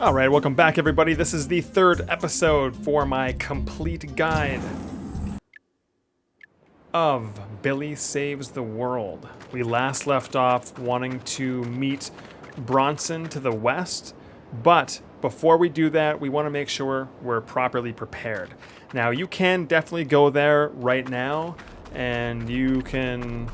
Alright, welcome back everybody. This is the third episode for my complete guide of Billy Saves the World. We last left off wanting to meet Bronson to the west, but before we do that, we want to make sure we're properly prepared. Now, you can definitely go there right now, and you can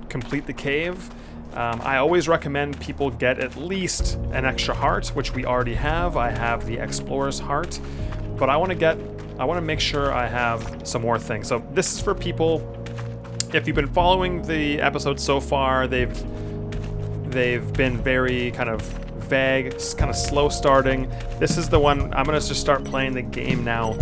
complete the cave. I always recommend people get at least an extra heart, which we already have. I have the Explorer's heart, but I want to make sure I have some more things. So this is for people, if you've been following the episodes so far, they've been very kind of vague, kind of slow starting. This is the one, I'm going to just start playing the game now,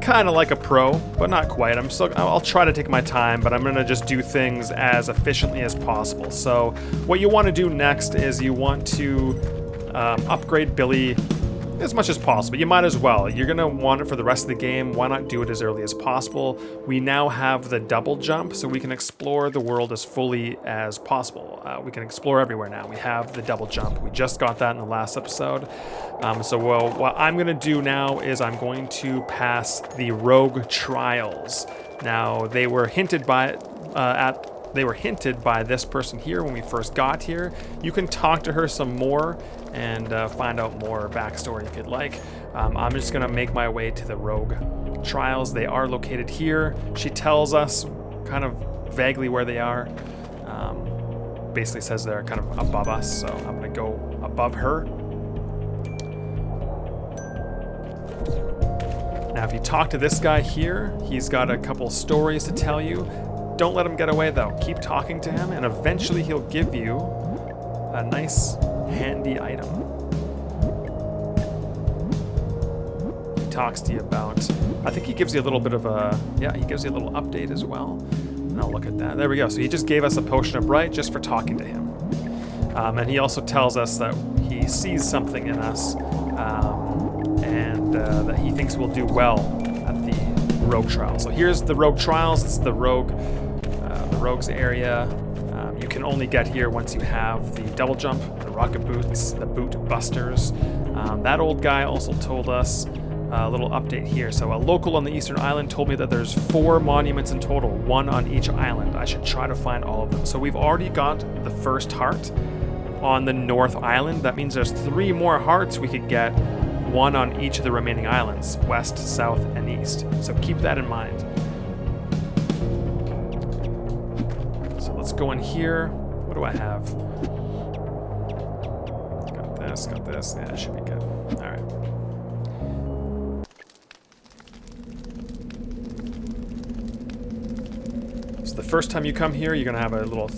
kind of like a pro, but not quite. I'll try to take my time, but I'm going to just do things as efficiently as possible. So what you want to do next is you want to upgrade Billy as much as possible. You might as well. You're going to want it for the rest of the game. Why not do it as early as possible? We now have the double jump, so we can explore the world as fully as possible. We can explore everywhere now. We have the double jump. We just got that in the last episode. What I'm going to do now is I'm going to pass the rogue trials. Now, they were hinted by this person here when we first got here. You can talk to her some more and find out more backstory if you'd like. I'm just gonna make my way to the rogue trials. They are located here. She tells us kind of vaguely where they are. Basically says they're kind of above us, so I'm gonna go above her. Now, if you talk to this guy here, he's got a couple stories to tell you. Don't let him get away though. Keep talking to him, and eventually he'll give you a nice, handy item. He talks to you about, I think he gives you a little bit of he gives you a little update as well. And I'll look at that. There we go. So he just gave us a potion of Bribe just for talking to him. And he also tells us that he sees something in us, and that he thinks we'll do well at the rogue trial. So here's the rogue trials. This is the rogues area. You can only get here once you have the double jump, the rocket boots, the boot busters. That old guy also told us a little update here. So a local on the eastern island told me that there's 4 monuments in total, 1 on each island. I should try to find all of them. So we've already got the first heart on the north island. That means there's 3 more hearts we could get, 1 on each of the remaining islands, west, south, and east. So keep that in mind. So let's go in here. What do I have? Got this. Yeah, it should be good. All right. So the first time you come here, you're gonna have a little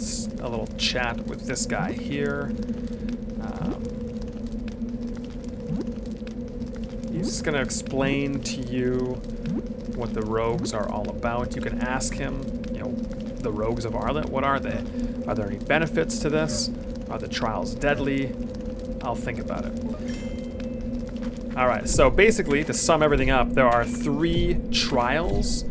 chat with this guy here. He's just going to explain to you what the rogues are all about. You can ask him, the rogues of Arlet, what are they? Are there any benefits to this? Are the trials deadly? I'll think about it. Alright, so basically, to sum everything up, there are 3 trials.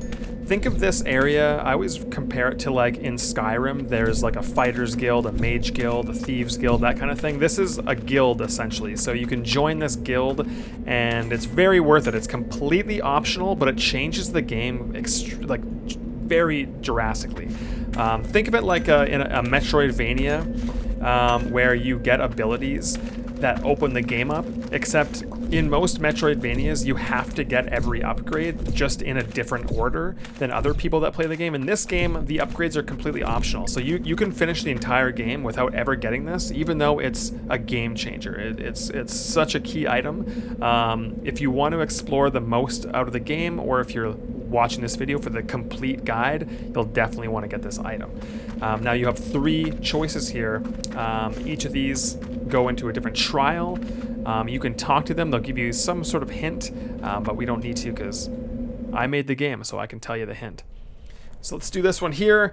Think of this area, I always compare it to like in Skyrim, there's like a fighter's guild, a mage guild, a thieves guild, that kind of thing. This is a guild essentially, so you can join this guild and it's very worth it. It's completely optional, but it changes the game very drastically. Think of it like in a Metroidvania where you get abilities that open the game up, except in most Metroidvanias, you have to get every upgrade just in a different order than other people that play the game. In this game, the upgrades are completely optional. So you can finish the entire game without ever getting this, even though it's a game changer. It's such a key item. If you want to explore the most out of the game, or if you're watching this video for the complete guide, you'll definitely want to get this item. Now you have 3 choices here. Each of these go into a different trial. You can talk to them. They'll give you some sort of hint, but we don't need to because I made the game, so I can tell you the hint. So let's do this one here.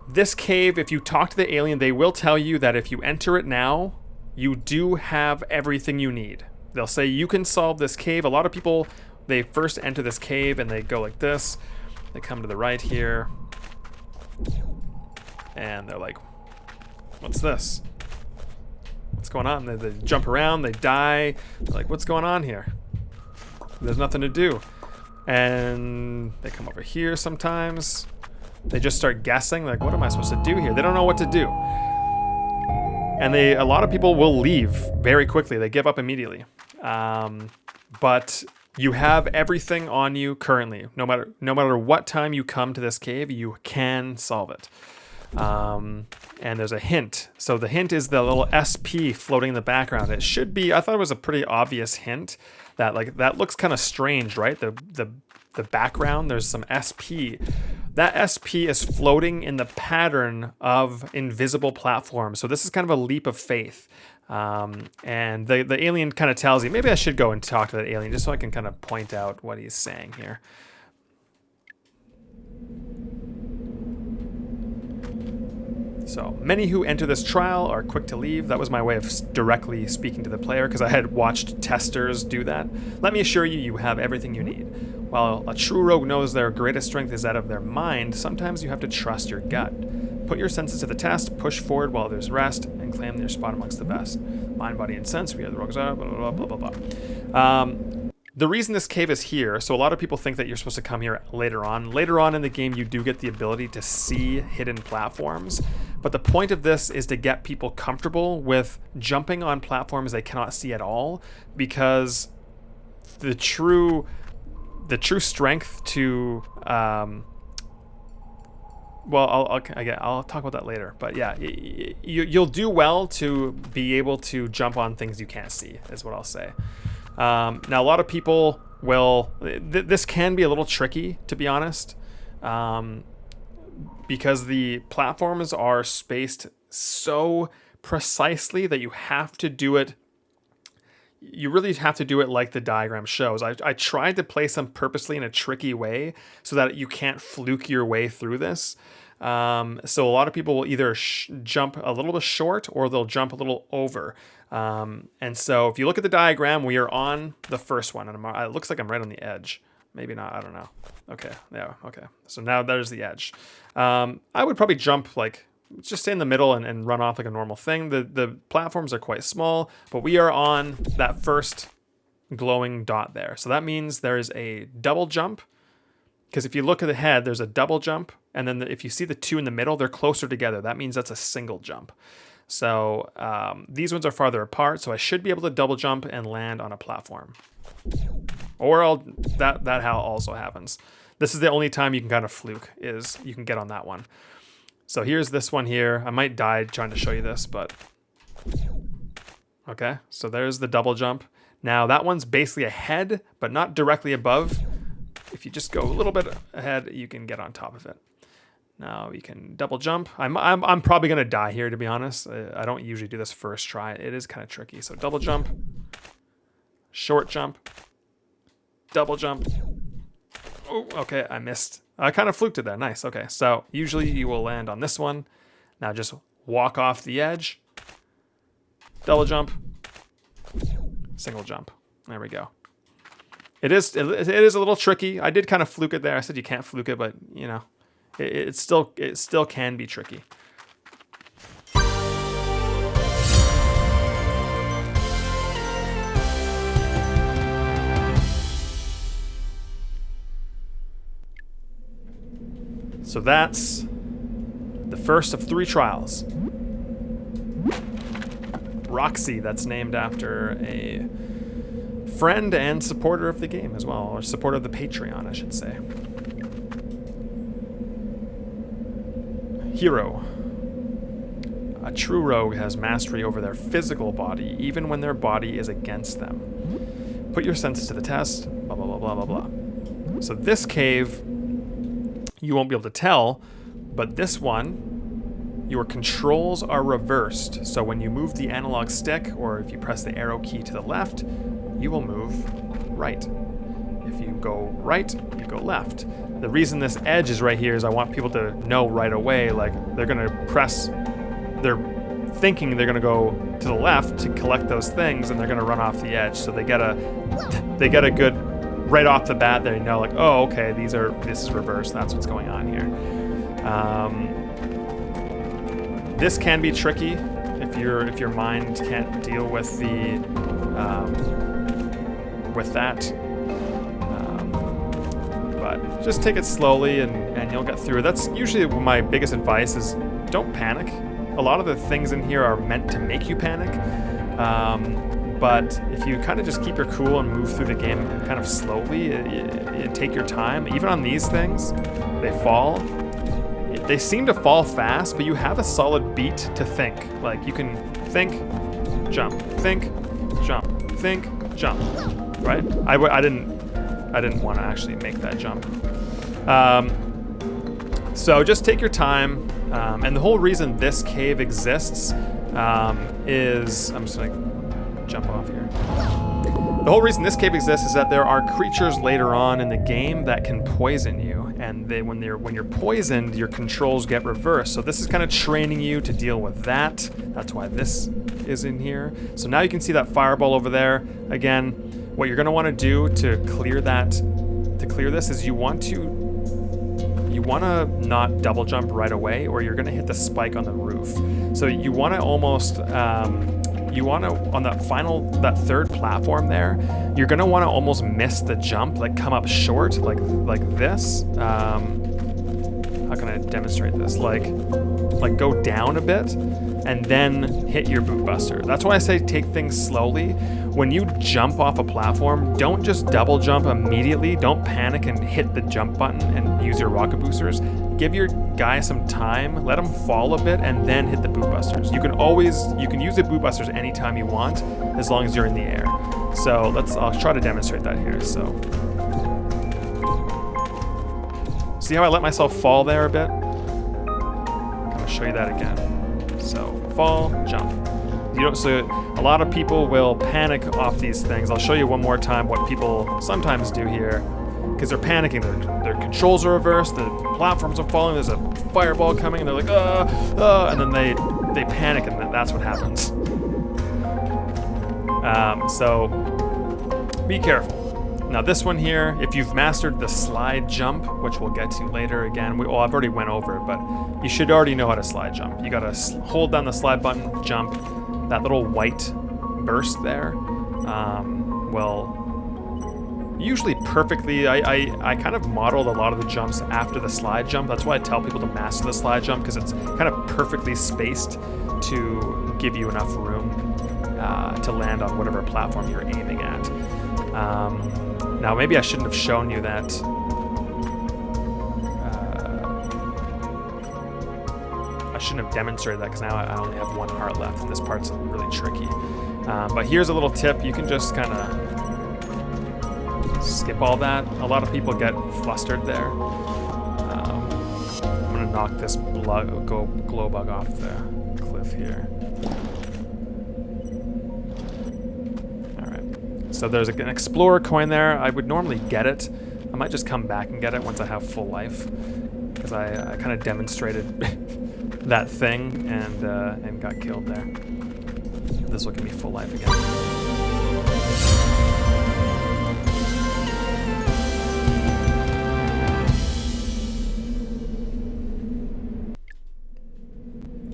This cave, if you talk to the alien, they will tell you that if you enter it now, you do have everything you need. They'll say you can solve this cave. A lot of people, they first enter this cave and they go like this. They come to the right here and they're like, what's this? what's going on? They jump around, they die. They're like, what's going on here? There's nothing to do. And they come over here sometimes. They just start guessing, like, what am I supposed to do here? They don't know what to do. And a lot of people will leave very quickly. They give up immediately. But you have everything on you currently. No matter what time you come to this cave, you can solve it. And there's a hint. So the hint is the little SP floating in the background. It should be, I thought it was a pretty obvious hint that, like, that looks kind of strange, right? The background, there's some SP. That SP is floating in the pattern of invisible platforms. So this is kind of a leap of faith. And the alien kind of tells you, maybe I should go and talk to that alien just so I can kind of point out what he's saying here. So many who enter this trial are quick to leave. That was my way of directly speaking to the player because I had watched testers do that. Let me assure you, you have everything you need. While a true rogue knows their greatest strength is that of their mind, sometimes you have to trust your gut. Put your senses to the test, push forward while there's rest, and claim your spot amongst the best. Mind, body, and sense, we are the rogues, blah, blah, blah, blah, blah. The reason this cave is here, so a lot of people think that you're supposed to come here later on. Later on in the game, you do get the ability to see hidden platforms. But the point of this is to get people comfortable with jumping on platforms they cannot see at all, because the true strength to well, I'll talk about that later. But yeah, you'll do well to be able to jump on things you can't see, is what I'll say. Now, a lot of people will... this can be a little tricky, to be honest, because the platforms are spaced so precisely that you have to do it... You really have to do it like the diagram shows. I tried to place them purposely in a tricky way so that you can't fluke your way through this. So a lot of people will either jump a little bit short or they'll jump a little over. And so if you look at the diagram, we are on the first one. And it looks like I'm right on the edge. Maybe not, I don't know. Okay, yeah, okay. So now there's the edge. I would probably jump like... just stay in the middle and run off like a normal thing. The platforms are quite small, but we are on that first glowing dot there. So that means there's a double jump, because if you look at the head, there's a double jump, and then if you see the two in the middle, they're closer together. That means that's a single jump. So these ones are farther apart, so I should be able to double jump and land on a platform. Or that how also happens. This is the only time you can kind of fluke, is you can get on that one. So here's this one here. I might die trying to show you this, but... okay, so there's the double jump. Now that one's basically ahead, but not directly above. If you just go a little bit ahead, you can get on top of it. Now you can double jump. I'm probably gonna die here, to be honest. I don't usually do this first try. It is kind of tricky. So double jump, short jump, double jump. Oh, okay, I missed. I kind of fluked it there. Nice. Okay, so usually you will land on this one. Now just walk off the edge. Double jump. Single jump. There we go. It is a little tricky. I did kind of fluke it there. I said you can't fluke it, but you know, it still can be tricky. So that's the first of 3 trials. Roxy, that's named after a friend and supporter of the game as well, or supporter of the Patreon, I should say. Hero. A true rogue has mastery over their physical body, even when their body is against them. Put your senses to the test, blah, blah, blah, blah, blah, blah. So this cave... you won't be able to tell, but this one, your controls are reversed. So when you move the analog stick, or if you press the arrow key to the left, you will move right. If you go right, you go left. The reason this edge is right here is I want people to know right away, like they're gonna press, they're thinking they're gonna go to the left to collect those things, and they're gonna run off the edge. So they get a good, right off the bat, they know, like, oh, okay, this is reversed. That's what's going on here. This can be tricky. if your mind can't deal with the with that. But just take it slowly and you'll get through it. That's usually my biggest advice is don't panic. A lot of the things in here are meant to make you panic. But if you kind of just keep your cool and move through the game kind of slowly, you take your time. Even on these things, they fall. They seem to fall fast, but you have a solid beat to think. Like you can think, jump, think, jump, think, jump. Right? I didn't want to actually make that jump. So just take your time. And the whole reason this cave exists is, I'm just gonna jump off here. The whole reason this cave exists is that there are creatures later on in the game that can poison you, and when you're poisoned, your controls get reversed. So this is kind of training you to deal with that. That's why this is in here. So now you can see that fireball over there. Again, what you're gonna want to do to clear this is you want to not double jump right away, or you're gonna hit the spike on the roof. So you want to almost on that third platform there, you're gonna want to almost miss the jump, like come up short, like this. How can I demonstrate this? Like go down a bit and then hit your boot buster. That's why I say take things slowly. When you jump off a platform, don't just double jump immediately. Don't panic and hit the jump button and use your rocket boosters. Give your guy some time, let him fall a bit, and then hit the boot busters. You can use the boot busters anytime you want, as long as you're in the air. So I'll try to demonstrate that here. So see how I let myself fall there a bit? I'm gonna show you that again. So fall, jump. So a lot of people will panic off these things. I'll show you one more time what people sometimes do here, because they're panicking. Their controls are reversed, the platforms are falling, there's a fireball coming, and they're like, and then they panic, and that's what happens. So be careful. Now this one here, if you've mastered the slide jump, which we'll get to later again, I've already went over it, but you should already know how to slide jump. You gotta hold down the slide button, jump. That little white burst there will usually perfectly, I kind of modeled a lot of the jumps after the slide jump. That's why I tell people to master the slide jump, because it's kind of perfectly spaced to give you enough room to land on whatever platform you're aiming at. Now maybe I shouldn't have shown you that. I shouldn't have demonstrated that, because now I only have one heart left and this part's really tricky. But here's a little tip. You can just kind of skip all that. A lot of people get flustered there. I'm going to knock this glow bug off the cliff here. Alright. So there's an explorer coin there. I would normally get it. I might just come back and get it once I have full life, because I kind of demonstrated that thing and got killed there. This will give me full life again.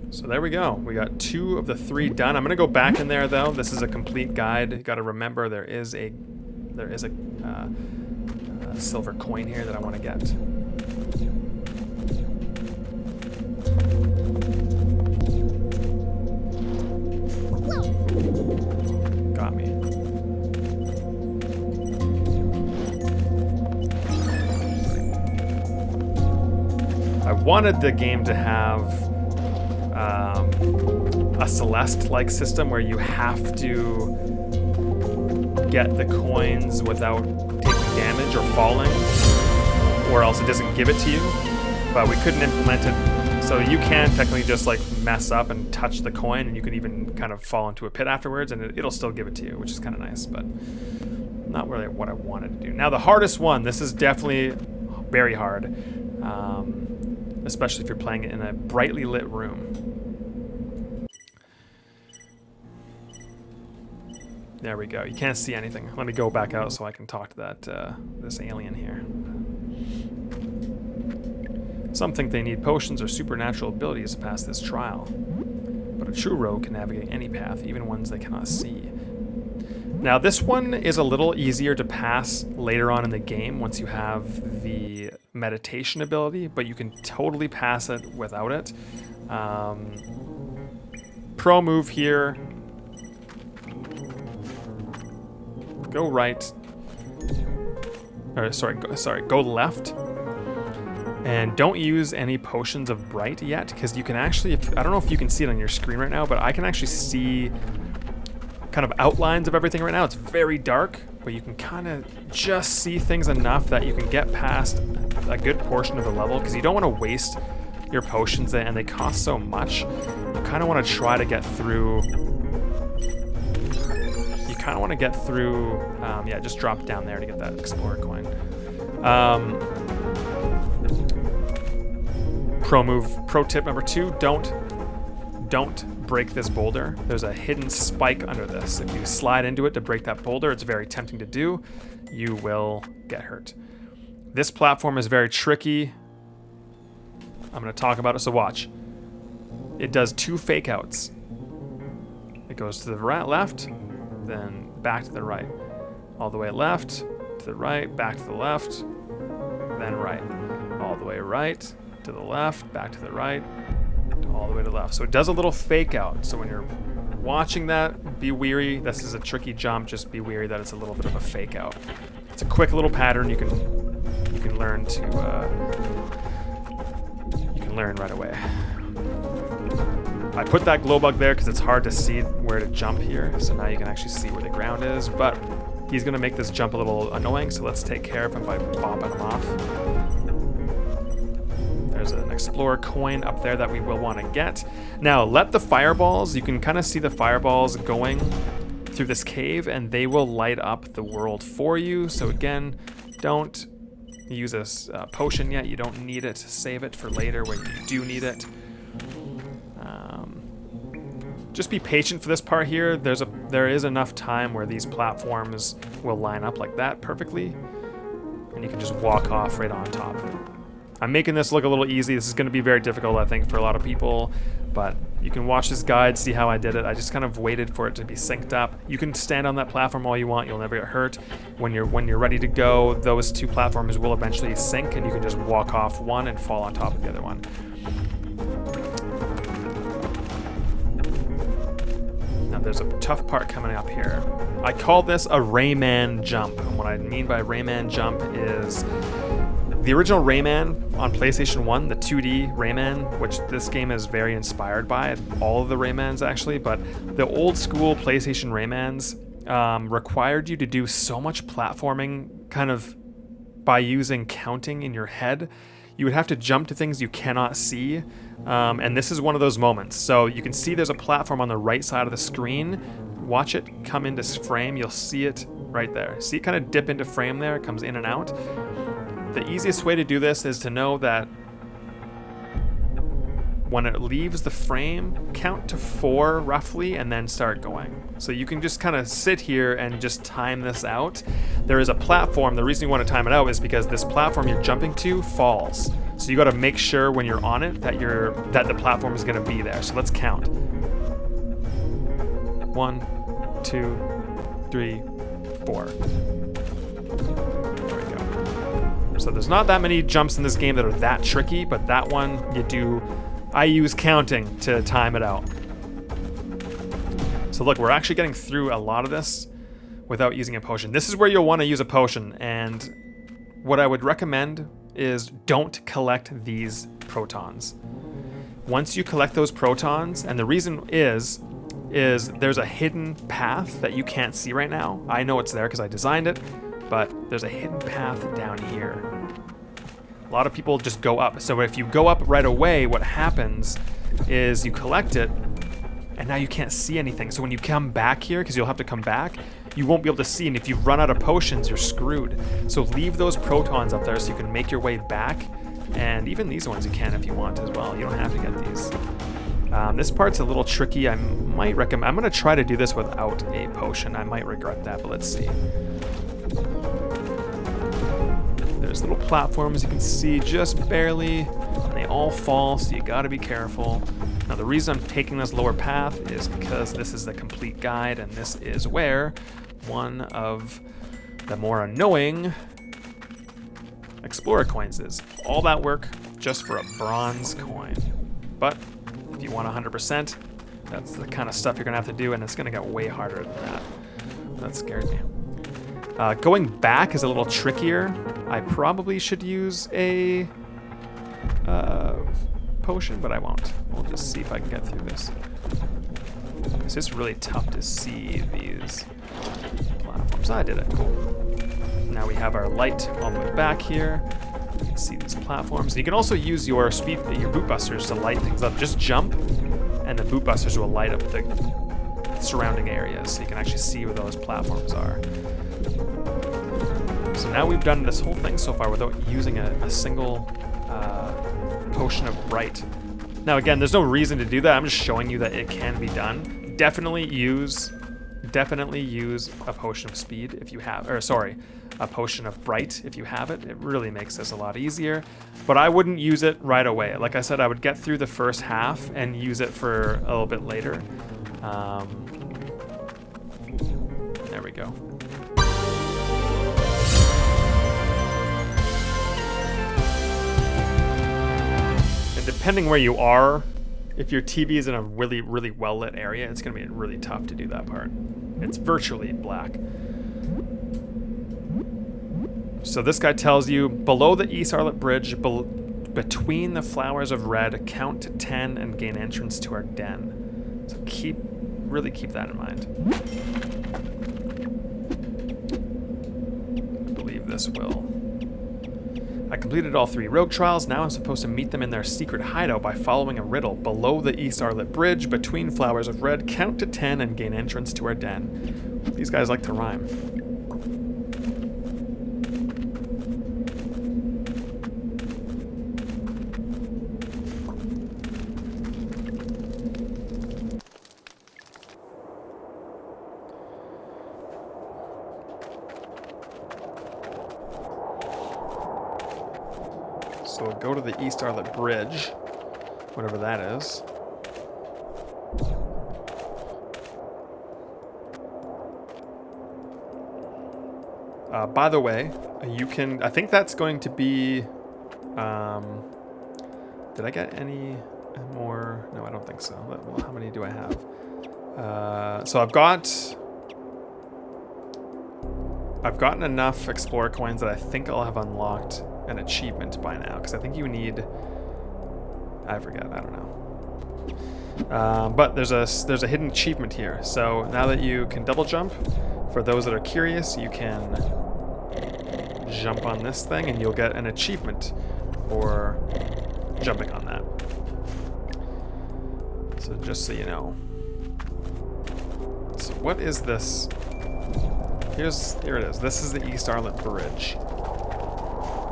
So there we go. We got 2 of the 3 done. I'm gonna go back in there though. This is a complete guide. You got to remember there is a silver coin here that I want to get. Got me. I wanted the game to have a Celeste-like system where you have to get the coins without taking damage or falling, or else it doesn't give it to you. But we couldn't implement it. So you can technically just like mess up and touch the coin, and you could even kind of fall into a pit afterwards, and it'll still give it to you, which is kind of nice, but not really what I wanted to do. Now the hardest one, this is definitely very hard, especially if you're playing it in a brightly lit room. There we go. You can't see anything. Let me go back out so I can talk to that this alien here. Some think they need potions or supernatural abilities to pass this trial. But a A true rogue can navigate any path, even ones they cannot see. Now this one is a little easier to pass later on in the game once you have the meditation ability, but you can totally pass it without it. Pro move here. Go right. Or sorry, go left. And don't use any potions of bright yet, because you can actually, I don't know if you can see it on your screen right now, but I can actually see kind of outlines of everything right now. It's very dark, but you can kind of just see things enough that you can get past a good portion of the level, because you don't want to waste your potions, and they cost so much. You kind of want to try to get through. You kind of want to get through. Yeah, just drop down there to get that explorer coin. Pro tip number 2: don't break this boulder. There's a hidden spike under this. If you slide into it to break that boulder, it's very tempting to do. You will get hurt. This platform is very tricky. I'm going to talk about it, so watch. It does 2 fake outs. It goes to the left, then back to the right. All the way left, to the right, back to the left, then right. All the way right, to the left, back to the right, all the way to the left. So it does a little fake out. So when you're watching that, be weary. This is a tricky jump. Just be weary that it's a little bit of a fake out. It's a quick little pattern you can learn to learn right away. I put that glow bug there because it's hard to see where to jump here. So now you can actually see where the ground is. But he's going to make this jump a little annoying. So let's take care of him by bopping him off. There's an explorer coin up there that we will want to get. Now, let the fireballs, you can kind of see the fireballs going through this cave, and they will light up the world for you. So again, don't use a potion yet. You don't need it. Save it for later when you do need it. Just be patient for this part here. There is enough time where these platforms will line up like that perfectly, and you can just walk off right on top. I'm making this look a little easy. This is going to be very difficult, I think, for a lot of people, but you can watch this guide, see how I did it. I just kind of waited for it to be synced up. You can stand on that platform all you want. You'll never get hurt. When you're ready to go, those 2 platforms will eventually sync, and you can just walk off one and fall on top of the other one. Now there's a tough part coming up here. I call this a Rayman jump, and what I mean by Rayman jump is the original Rayman on PlayStation 1, the 2D Rayman, which this game is very inspired by, all of the Raymans actually, but the old school PlayStation Raymans required you to do so much platforming kind of by using counting in your head. You would have to jump to things you cannot see, and this is one of those moments. So you can see there's a platform on the right side of the screen. Watch it come into frame. You'll see it right there. See it kind of dip into frame there. It comes in and out. The easiest way to do this is to know that when it leaves the frame, count to 4 roughly and then start going. So you can just kind of sit here and just time this out. There is a platform. The reason you want to time it out is because this platform you're jumping to falls. So you got to make sure when you're on it that the platform is going to be there. So let's count. 1, 2, 3, 4. So there's not that many jumps in this game that are that tricky, but that one I use counting to time it out. So look, we're actually getting through a lot of this without using a potion. This is where you'll want to use a potion, and what I would recommend is don't collect these protons. Once you collect those protons, and the reason is there's a hidden path that you can't see right now. I know it's there because I designed it, but there's a hidden path down here. A lot of people just go up. So if you go up right away, what happens is you collect it, and now you can't see anything. So when you come back here, because you'll have to come back, you won't be able to see, and if you run out of potions, you're screwed. So leave those protons up there so you can make your way back, and even these ones you can if you want as well. You don't have to get these. This part's a little tricky. I'm gonna try to do this without a potion. I might regret that, but let's see. There's little platforms you can see just barely, and they all fall, so you gotta be careful. Now the reason I'm taking this lower path is because this is the complete guide, and this is where one of the more annoying Explorer coins is. All that work just for a bronze coin. But if you want 100%, that's the kind of stuff you're gonna have to do, and it's gonna get way harder than that. That scared me. Going back is a little trickier. I probably should use a potion, but I won't. We'll just see if I can get through this. It's just really tough to see these platforms. I did it. Cool. Now we have our light all the way back here. You can see these platforms. You can also use your boot busters to light things up. Just jump, and the boot busters will light up the surrounding areas, so you can actually see where those platforms are. So now we've done this whole thing so far without using a single potion of Bright. Now again, there's no reason to do that. I'm just showing you that it can be done. Definitely use a potion of speed if you have, or sorry, a potion of Bright if you have it. It really makes this a lot easier, but I wouldn't use it right away. Like I said, I would get through the first half and use it for a little bit later. There we go. And depending where you are, if your TV is in a really, really well-lit area, it's going to be really tough to do that part. It's virtually black. So this guy tells you, below the East Arlet Bridge, between the flowers of red, count to 10 and gain entrance to our den. So really keep that in mind. I believe this will. I completed all 3 rogue trials. Now I'm supposed to meet them in their secret hideout by following a riddle. Below the East Arlet Bridge, between flowers of red, count to 10 and gain entrance to our den. These guys like to rhyme. So we'll go to the East Arlet Bridge, whatever that is. By the way, you can, I think that's going to be, did I get any more? No, I don't think so. Well, how many do I have? So I've gotten enough Explorer coins that I think I'll have unlocked an achievement by now, because I think you need, I forget, I don't know. But there's a hidden achievement here. So now that you can double jump, for those that are curious, you can jump on this thing and you'll get an achievement for jumping on that. So just so you know. So what is this? Here it is. This is the East Arlet Bridge.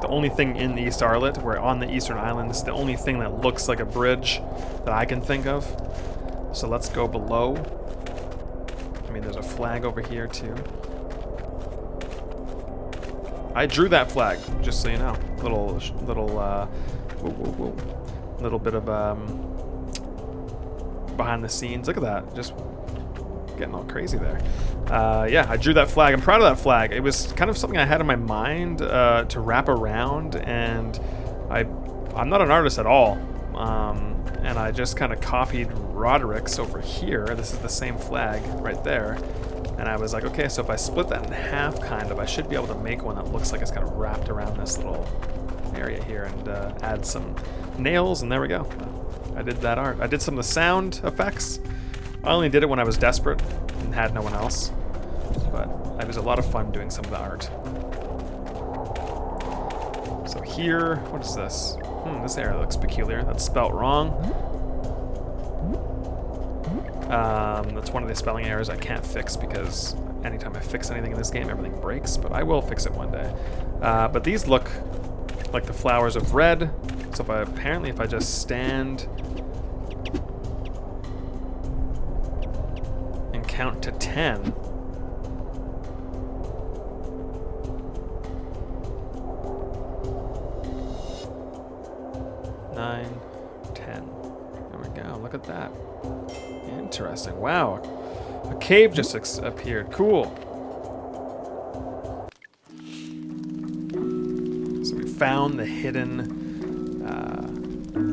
The only thing in the East Arlet, we're on the Eastern Island, this is the only thing that looks like a bridge that I can think of. So let's go below. I mean, there's a flag over here too. I drew that flag, just so you know. Little bit of behind the scenes. Look at that, just getting all crazy there. Yeah, I drew that flag. I'm proud of that flag. It was kind of something I had in my mind to wrap around, and I'm not an artist at all. And I just kind of copied Roderick's over here. This is the same flag right there. And I was like, okay, so if I split that in half, kind of, I should be able to make one that looks like it's kind of wrapped around this little area here, and add some nails, and there we go. I did that art. I did some of the sound effects. I only did it when I was desperate and had no one else, but it was a lot of fun doing some of the art. So here, what is this? This area looks peculiar. That's spelt wrong. That's one of the spelling errors I can't fix, because anytime I fix anything in this game, everything breaks, but I will fix it one day. But these look like the flowers of red. So if I just stand and count to 10, Look at that. Interesting. Wow. A cave just appeared. Cool. So we found the hidden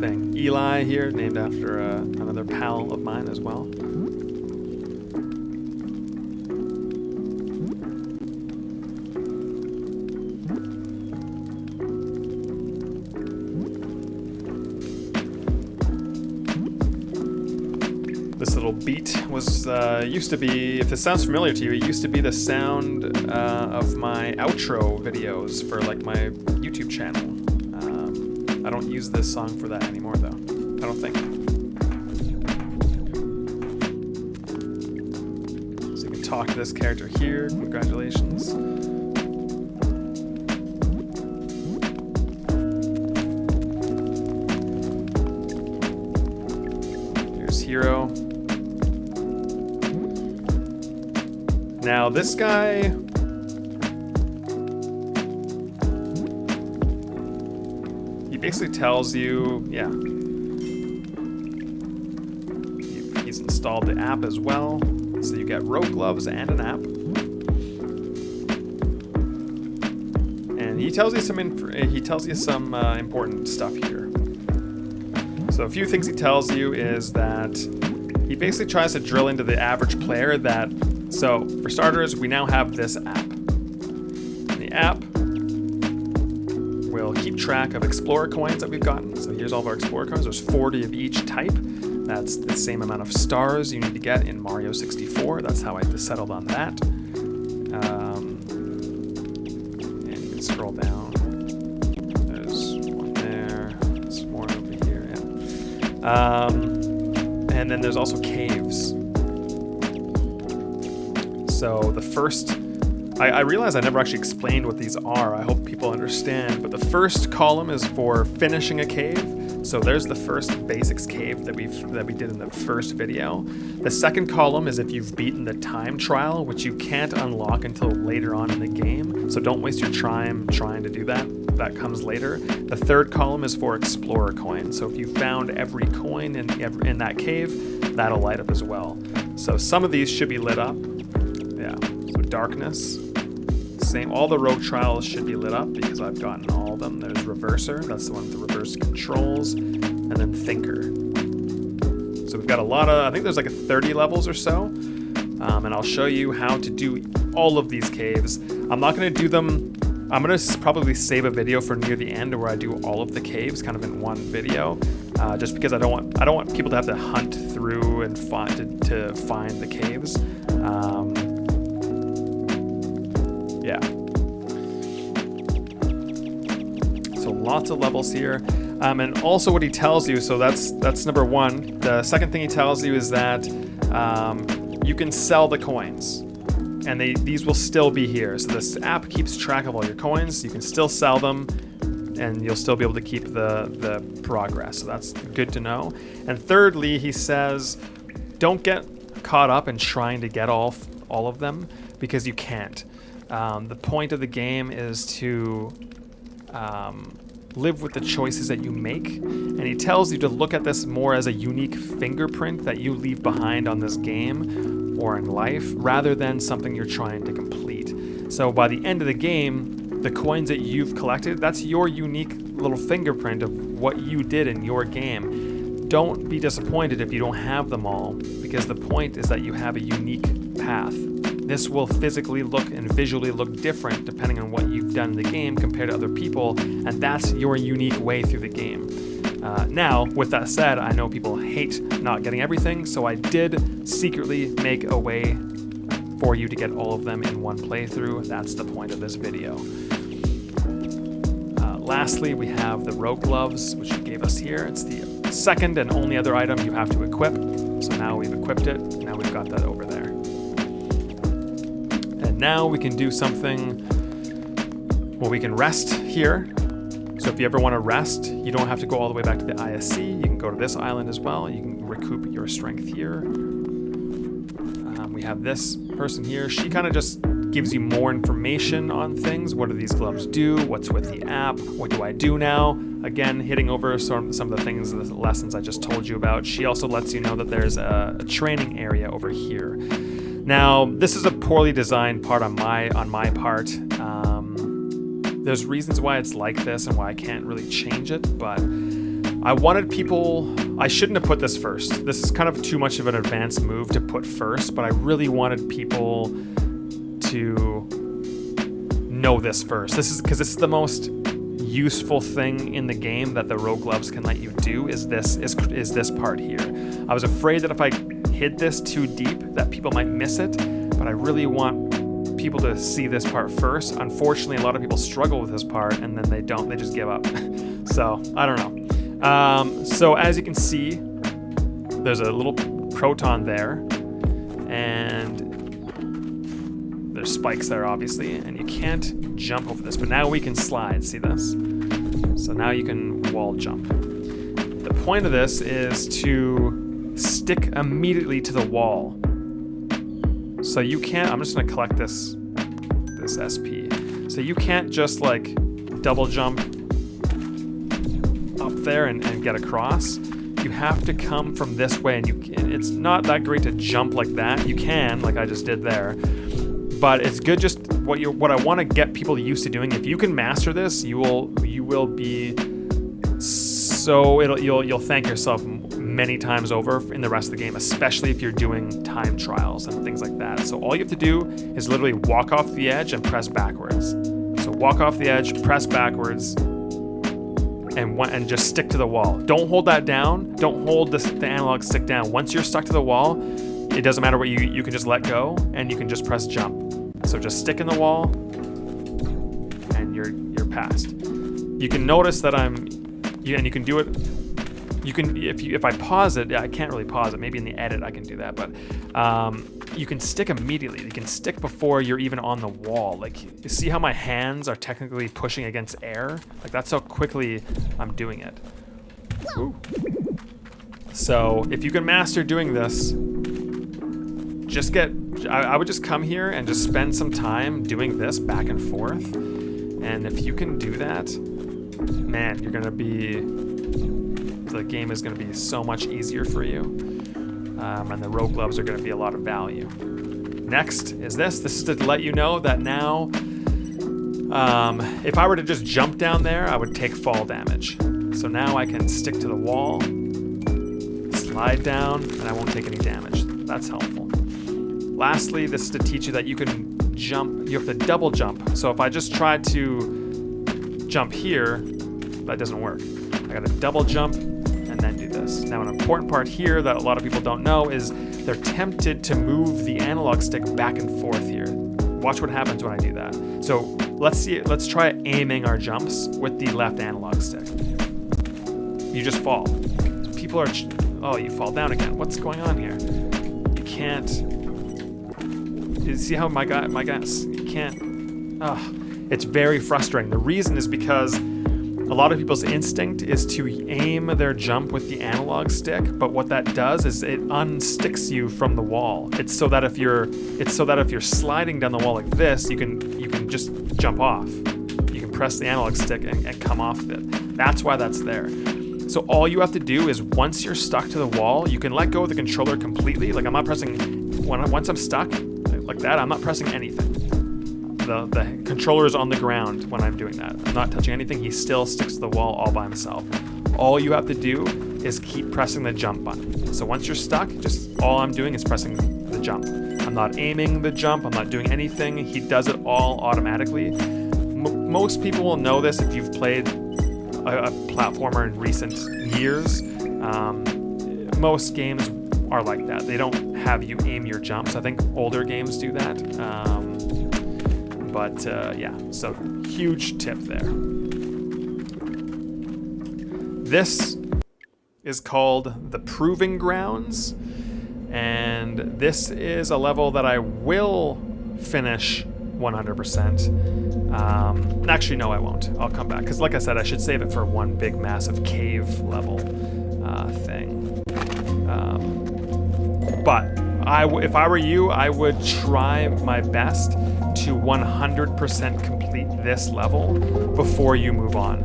thing. Eli here, named after another pal of mine as well. This little beat was used to be, if this sounds familiar to you, it used to be the sound of my outro videos for like my YouTube channel. I don't use this song for that anymore though. I don't think. So you can talk to this character here. Congratulations. Here's Hero. Now this guy, he basically tells you, yeah, he's installed the app as well, so you get rogue gloves and an app. And he tells you some important stuff here. So a few things he tells you is that he basically tries to drill into the average player that. So, for starters, we now have this app. And the app will keep track of Explorer coins that we've gotten. So here's all of our Explorer coins. There's 40 of each type. That's the same amount of stars you need to get in Mario 64. That's how I settled on that. And you can scroll down. There's one there. There's more over here, yeah. And then there's also caves. So the first, I realize I never actually explained what these are. I hope people understand. But the first column is for finishing a cave. So there's the first basics cave that we did in the first video. The second column is if you've beaten the time trial, which you can't unlock until later on in the game. So don't waste your time trying to do that. That comes later. The third column is for Explorer coins. So if you found every coin in that cave, that'll light up as well. So some of these should be lit up. Yeah, so darkness, same, all the rogue trials should be lit up because I've gotten all of them. There's Reverser, that's the one with the reverse controls, and then Thinker. So we've got a lot of, I think there's like 30 levels or so, and I'll show you how to do all of these caves. I'm not going to do them, I'm going to probably save a video for near the end where I do all of the caves kind of in one video, just because I don't want people to have to hunt through and to find the caves. Yeah. So lots of levels here. And also what he tells you, so that's number one. The second thing he tells you is that you can sell the coins. And these will still be here. So this app keeps track of all your coins. You can still sell them and you'll still be able to keep the progress. So that's good to know. And thirdly, he says, don't get caught up in trying to get all of them because you can't. The point of the game is to live with the choices that you make, and he tells you to look at this more as a unique fingerprint that you leave behind on this game or in life, rather than something you're trying to complete. So by the end of the game, the coins that you've collected, that's your unique little fingerprint of what you did in your game. Don't be disappointed if you don't have them all, because the point is that you have a unique path. This will physically look and visually look different depending on what you've done in the game compared to other people, and that's your unique way through the game. Now, with that said, I know people hate not getting everything, so I did secretly make a way for you to get all of them in one playthrough. That's the point of this video. Lastly, we have the rogue gloves, which he gave us here. It's the second and only other item you have to equip. So now we've equipped it. Now we've got that over there. And now we can do something, well, we can rest here. So if you ever want to rest, you don't have to go all the way back to the ISC. You can go to this island as well. You can recoup your strength here. We have this person here. She kind of just gives you more information on things. What do these gloves do? What's with the app? What do I do now? Again, hitting over some of the things, the lessons I just told you about. She also lets you know that there's a training area over here. Now, this is a poorly designed part on my part. There's reasons why it's like this and why I can't really change it, but I wanted people... I shouldn't have put this first. This is kind of too much of an advanced move to put first, but I really wanted people to know this first. This is because this is the most useful thing in the game that the Rogue Gloves can let you do is this part here. I was afraid that if I hid this too deep that people might miss it, but I really want people to see this part first. Unfortunately, a lot of people struggle with this part and then they don't, they just give up. So I don't know. So as you can see, there's a little proton there and there's spikes there obviously, and you can't jump over this, but now we can slide, see this? So now you can wall jump. The point of this is to stick immediately to the wall. So you can't, I'm just gonna collect this SP. So you can't just like double jump up there and get across. You have to come from this way, and it's not that great to jump like that. You can, like I just did there, but it's good just what I want to get people used to doing. If you can master this, you will be so you'll thank yourself many times over in the rest of the game, especially if you're doing time trials and things like that. So all you have to do is literally walk off the edge and press backwards. So walk off the edge, press backwards, and just stick to the wall. Don't hold that down. Don't hold the analog stick down. Once you're stuck to the wall, it doesn't matter what you can just let go and you can just press jump. So just stick in the wall and you're past. You can notice that and you can do it. You can if I pause it, I can't really pause it. Maybe in the edit I can do that, but you can stick immediately. You can stick before you're even on the wall. Like, you see how my hands are technically pushing against air? Like, that's how quickly I'm doing it. Ooh. So if you can master doing this, I would just come here and just spend some time doing this back and forth. And if you can do that, man, the game is going to be so much easier for you. And the Rogue Gloves are going to be a lot of value. Next is this. This is to let you know that now, if I were to just jump down there, I would take fall damage. So now I can stick to the wall, slide down, and I won't take any damage. That's helpful. Lastly, this is to teach you that you can jump, you have to double jump. So if I just try to jump here, that doesn't work. I gotta double jump and then do this. Now, an important part here that a lot of people don't know is they're tempted to move the analog stick back and forth here. Watch what happens when I do that. So let's try aiming our jumps with the left analog stick. You just fall. People are, oh, you fall down again. What's going on here? You can't, you see how my guys, you can't, it's very frustrating. The reason is because a lot of people's instinct is to aim their jump with the analog stick, but what that does is it unsticks you from the wall. It's so that if you're sliding down the wall like this, you can just jump off. You can press the analog stick and come off of it. That's why that's there. So all you have to do is once you're stuck to the wall, you can let go of the controller completely. Like, I'm not pressing, once I'm stuck like that, I'm not pressing anything. The controller is on the ground when I'm doing that. I'm not touching anything. He still sticks to the wall all by himself. All you have to do is keep pressing the jump button. So once you're stuck, just all I'm doing is pressing the jump. I'm not aiming the jump. I'm not doing anything. He does it all automatically. Most people will know this if you've played a platformer in recent years. Most games are like that. They don't have you aim your jumps. I think older games do that. But yeah, so huge tip there. This is called the Proving Grounds, and this is a level that I will finish 100%. Actually, no, I won't. I'll come back, because like I said, I should save it for one big massive cave level thing. But if I were you, I would try my best to 100% complete this level before you move on.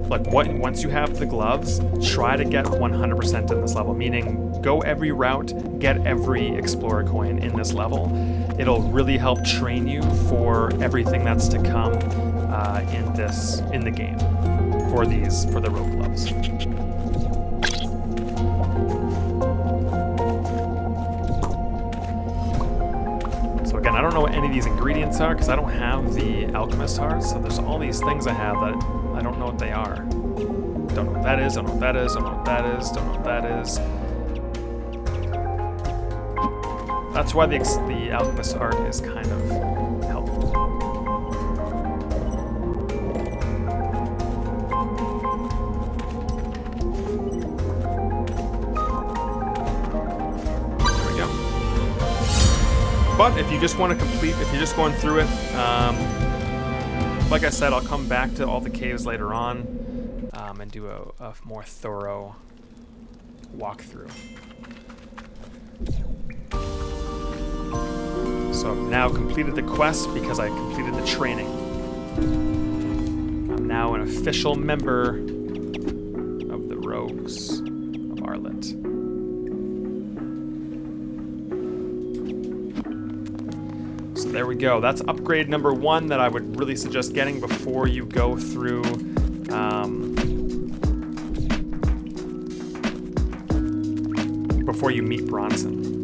Like once you have the gloves, try to get 100% in this level, meaning go every route, get every explorer coin in this level. It'll really help train you for everything that's to come in the game for the rogue gloves. So again, I don't know what any of these ingredients are because I don't have the alchemist hearts. So there's all these things I have that I don't know what they are. Don't know what that is, don't know what that is, don't know what that is, don't know what that is. That's why the alchemist heart is kind of helpful. There we go. But if you just want to complete, if you're just going through it, like I said, I'll come back to all the caves later on and do a more thorough walkthrough. So I've now completed the quest because I completed the training. I'm now an official member of the Rogues of Arlet. So there we go. That's upgrade number 1 that I would really suggest getting before you go through before you meet Bronson.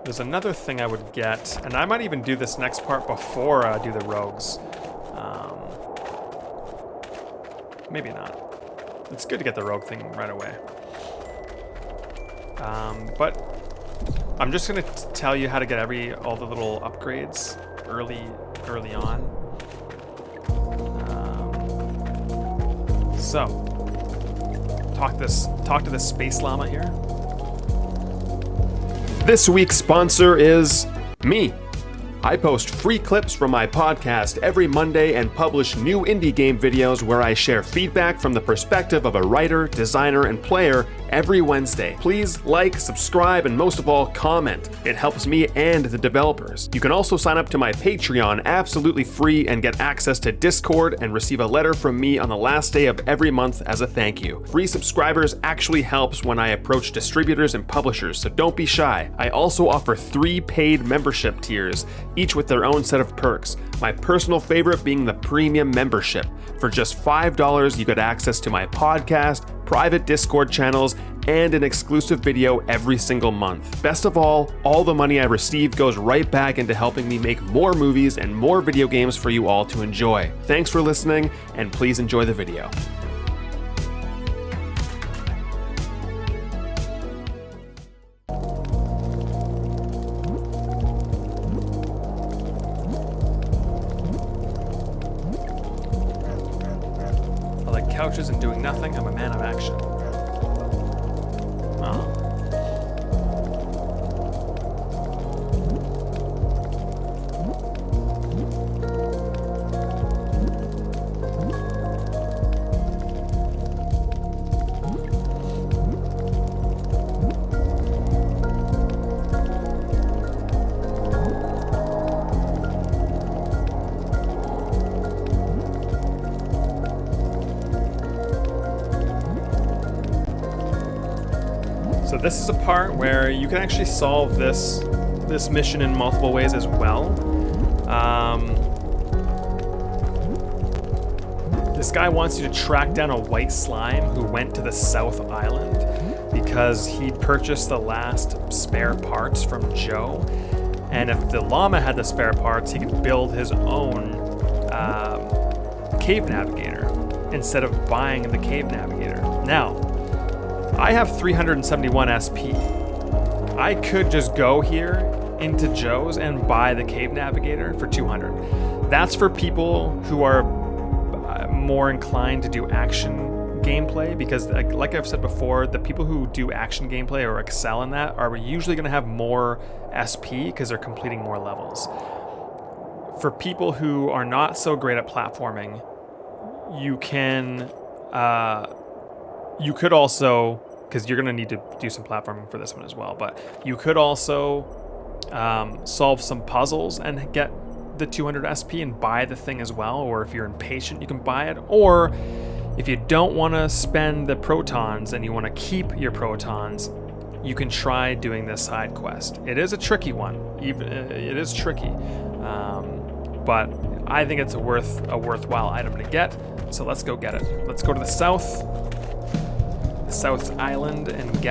There's another thing I would get, and I might even do this next part before I do the rogues. Maybe not. It's good to get the rogue thing right away. But I'm just gonna tell you how to get all the little upgrades early on. So talk to this space llama here. This week's sponsor is me. I post free clips from my podcast every Monday and publish new indie game videos where I share feedback from the perspective of a writer, designer, and player every Wednesday. Please like, subscribe, and most of all, comment. It helps me and the developers. You can also sign up to my Patreon absolutely free and get access to Discord and receive a letter from me on the last day of every month as a thank you. Free subscribers actually helps when I approach distributors and publishers, so don't be shy. I also offer 3 paid membership tiers, each with their own set of perks. My personal favorite being the premium membership. For just $5, you get access to my podcast, private Discord channels, and an exclusive video every single month. Best of all the money I receive goes right back into helping me make more movies and more video games for you all to enjoy. Thanks for listening, and please enjoy the video. Couches and doing nothing. I'm a man of action. Oh. So this is a part where you can actually solve this mission in multiple ways as well. This guy wants you to track down a white slime who went to the South Island because he purchased the last spare parts from Joe. And if the llama had the spare parts, he could build his own cave navigator instead of buying the cave navigator. Now, I have 371 SP. I could just go here into Joe's and buy the cave navigator for 200. That's for people who are more inclined to do action gameplay, because like I've said before, the people who do action gameplay or excel in that are usually going to have more SP because they're completing more levels. For people who are not so great at platforming, you could also, because you're going to need to do some platforming for this one as well, but you could also solve some puzzles and get the 200 SP and buy the thing as well, or if you're impatient, you can buy it. Or if you don't want to spend the protons and you want to keep your protons, you can try doing this side quest. It is a tricky one. It is tricky, but I think it's a worthwhile item to get. So let's go get it. Let's go to the south island and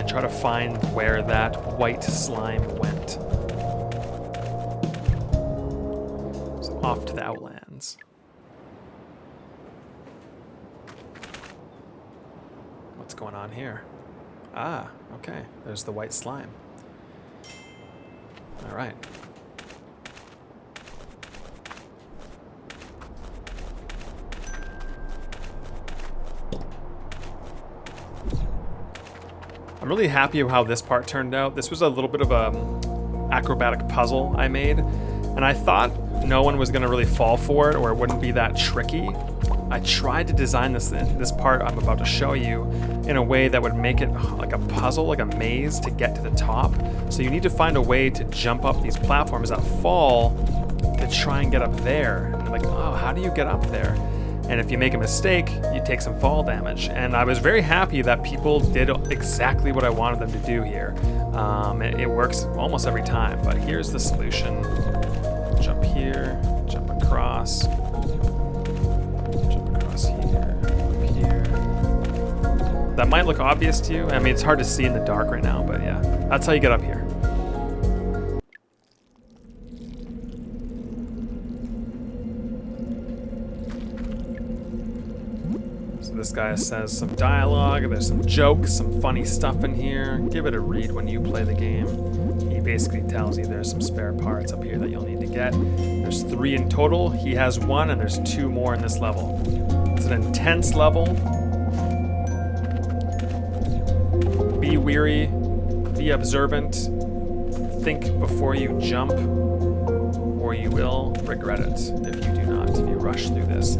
try to find where that white slime went. So off to the Outlands. What's going on here? Ah, okay. There's the white slime. All right. I'm really happy with how this part turned out. This was a little bit of a acrobatic puzzle I made, and I thought no one was going to really fall for it, or it wouldn't be that tricky. I tried to design this part I'm about to show you in a way that would make it like a puzzle, like a maze to get to the top. So you need to find a way to jump up these platforms that fall to try and get up there. And I'm like, oh, how do you get up there? And if you make a mistake, you take some fall damage. And I was very happy that people did exactly what I wanted them to do here. It works almost every time, but here's the solution. Jump here, jump across here, up here. That might look obvious to you. I mean, it's hard to see in the dark right now, but yeah, that's how you get up here. This guy says some dialogue, there's some jokes, some funny stuff in here. Give it a read when you play the game. He basically tells you there's some spare parts up here that you'll need to get. There's 3 in total. He has 1, and there's 2 more in this level. It's an intense level. Be weary, be observant, think before you jump, or you will regret it if you do not, if you rush through this.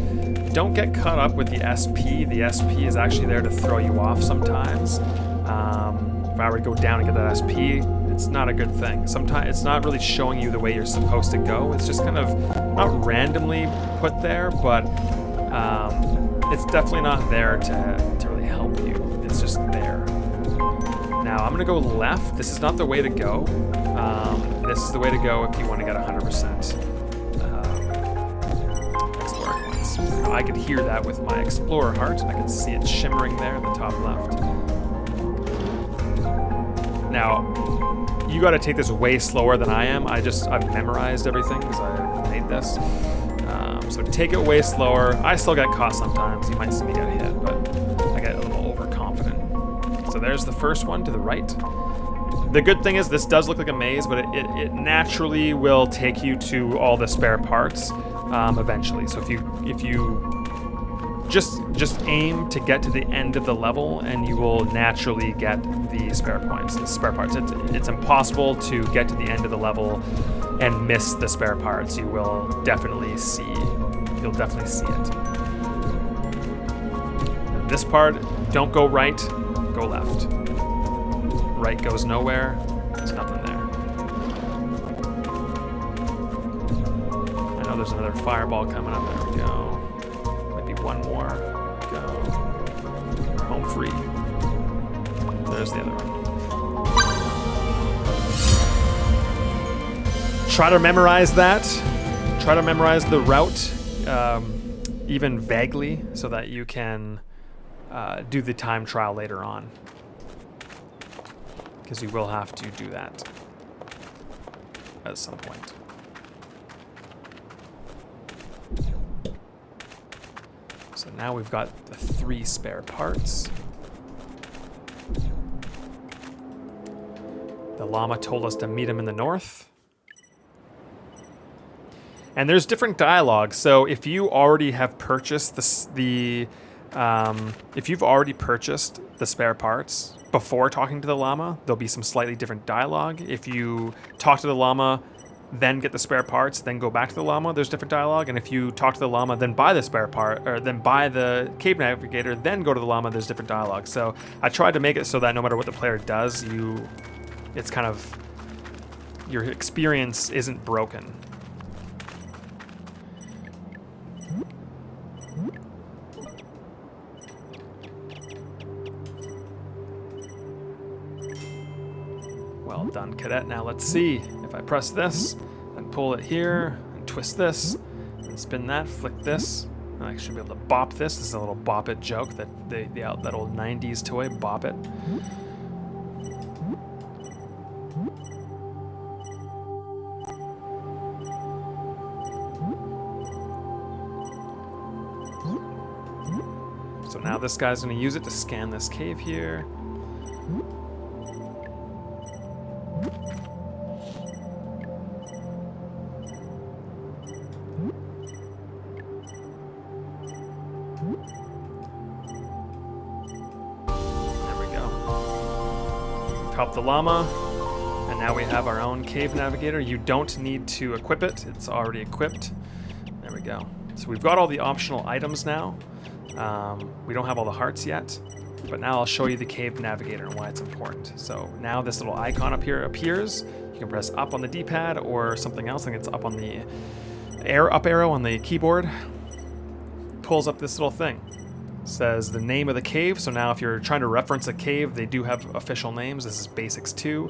Don't get caught up with the SP. The SP is actually there to throw you off sometimes. If I were to go down and get that SP, it's not a good thing. Sometimes it's not really showing you the way you're supposed to go. It's just kind of not randomly put there, but it's definitely not there to really help you. It's just there. Now I'm gonna go left. This is not the way to go. This is the way to go if you want to get 100%. I could hear that with my Explorer heart. I could see it shimmering there in the top left. Now, you got to take this way slower than I am. I've memorized everything because I made this. So take it way slower. I still get caught sometimes. You might see me get hit, but I get a little overconfident. So there's the first one to the right. The good thing is this does look like a maze, but it naturally will take you to all the spare parts eventually. So if you just aim to get to the end of the level, and you will naturally get the spare parts. It's impossible to get to the end of the level and miss the spare parts. You'll definitely see it. This part, don't go right, go left. Right goes nowhere. There's nothing there. I know there's another fireball coming up. There we go. Maybe one more. Go. We're home free. There's the other one. Try to memorize that. Try to memorize the route, even vaguely, so that you can do the time trial later on. Because you will have to do that at some point. So now we've got the 3 spare parts. The llama told us to meet him in the north. And there's different dialogue. So if you already have purchased if you've already purchased the spare parts before talking to the llama, there'll be some slightly different dialogue. If you talk to the llama, then get the spare parts, then go back to the llama, there's different dialogue. And if you talk to the llama, then buy the spare part, or then buy the cave navigator, then go to the llama, there's different dialogue. So I tried to make it so that no matter what the player does, it's kind of, your experience isn't broken. Well done, cadet. Now let's see. If I press this, and pull it here, and twist this, and spin that, flick this, I should be able to bop this. This is a little bop it joke that that old 90s toy, bop it. So now this guy's going to use it to scan this cave here. There we go. We've helped the llama, and now we have our own cave navigator. You don't need to equip it. It's already equipped. There we go. So we've got all the optional items now. We don't have all the hearts yet, but now I'll show you the cave navigator and why it's important. So now this little icon up here appears. You can press up on the D-pad or something else. I think it's up on the up arrow on the keyboard. Pulls up this little thing. It says the name of the cave. So now if you're trying to reference a cave, they do have official names. This is Basics 2.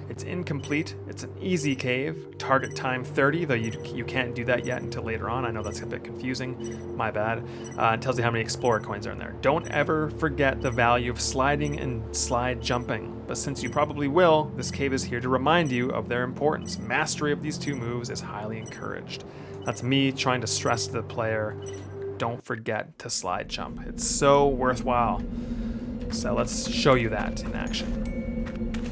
It's incomplete. It's an easy cave. Target time 30, though you can't do that yet until later on. I know that's a bit confusing. My bad. It tells you how many Explorer coins are in there. Don't ever forget the value of sliding and slide jumping. But since you probably will, this cave is here to remind you of their importance. Mastery of these two moves is highly encouraged. That's me trying to stress to the player, don't forget to slide jump. It's so worthwhile. So let's show you that in action.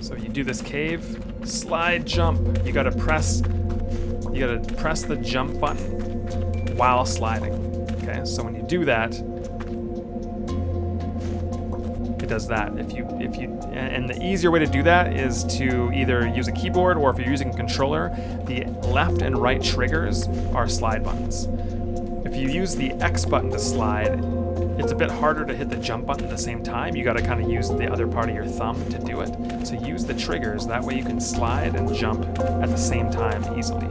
So you do this cave, slide jump. You gotta press the jump button while sliding. Okay, so when you do that, it does that. And the easier way to do that is to either use a keyboard, or if you're using a controller, the left and right triggers are slide buttons. If you use the X button to slide, it's a bit harder to hit the jump button at the same time. You gotta kind of use the other part of your thumb to do it. So use the triggers, that way you can slide and jump at the same time easily.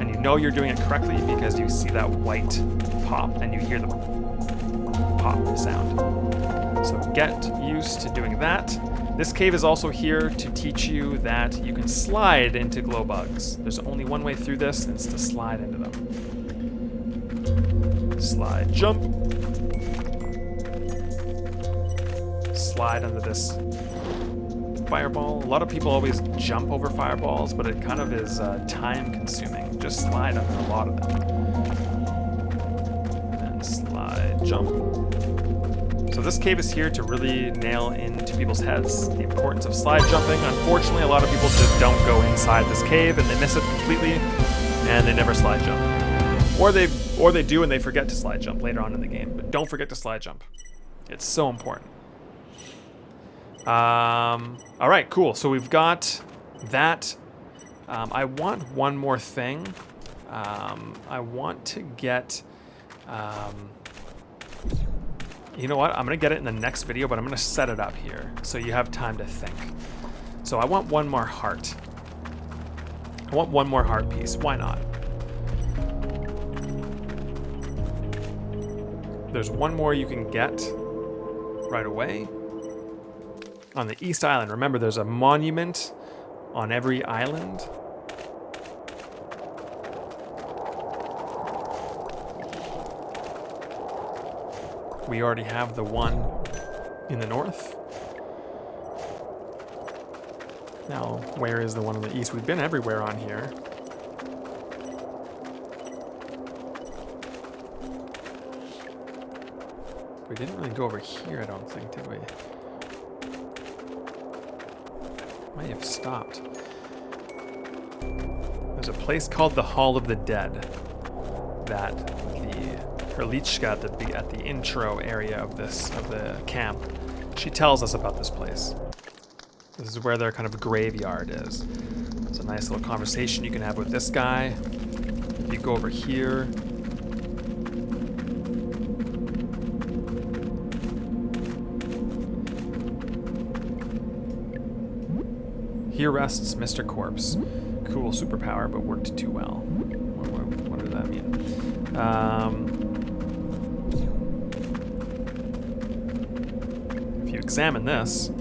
And you know you're doing it correctly because you see that white pop and you hear the pop sound. So get used to doing that. This cave is also here to teach you that you can slide into glow bugs. There's only one way through this, and it's to slide into them. Slide, jump. Slide under this fireball. A lot of people always jump over fireballs, but it kind of is time consuming. Just slide under a lot of them. And slide, jump. So this cave is here to really nail into people's heads the importance of slide jumping. Unfortunately, a lot of people just don't go inside this cave and they miss it completely, and they never slide jump. Or they do and they forget to slide jump later on in the game. But don't forget to slide jump. It's so important. All right, cool. So we've got that. I want one more thing. I want to get, you know what? I'm going to get it in the next video, but I'm going to set it up here so you have time to think. So I want one more heart. I want one more heart piece. Why not? There's one more you can get right away. On the East Island, remember there's a monument on every island. We already have the one in the north. Now, where is the one in the east? We've been everywhere on here. We didn't really go over here, I don't think, did we? Might have stopped. There's a place called the Hall of the Dead that the Herlichka at the intro area of the camp, she tells us about this place. This is where their kind of graveyard is. It's a nice little conversation you can have with this guy. If you go over here, here rests Mr. Corpse. Cool superpower, but worked too well. What does that mean? If you examine this,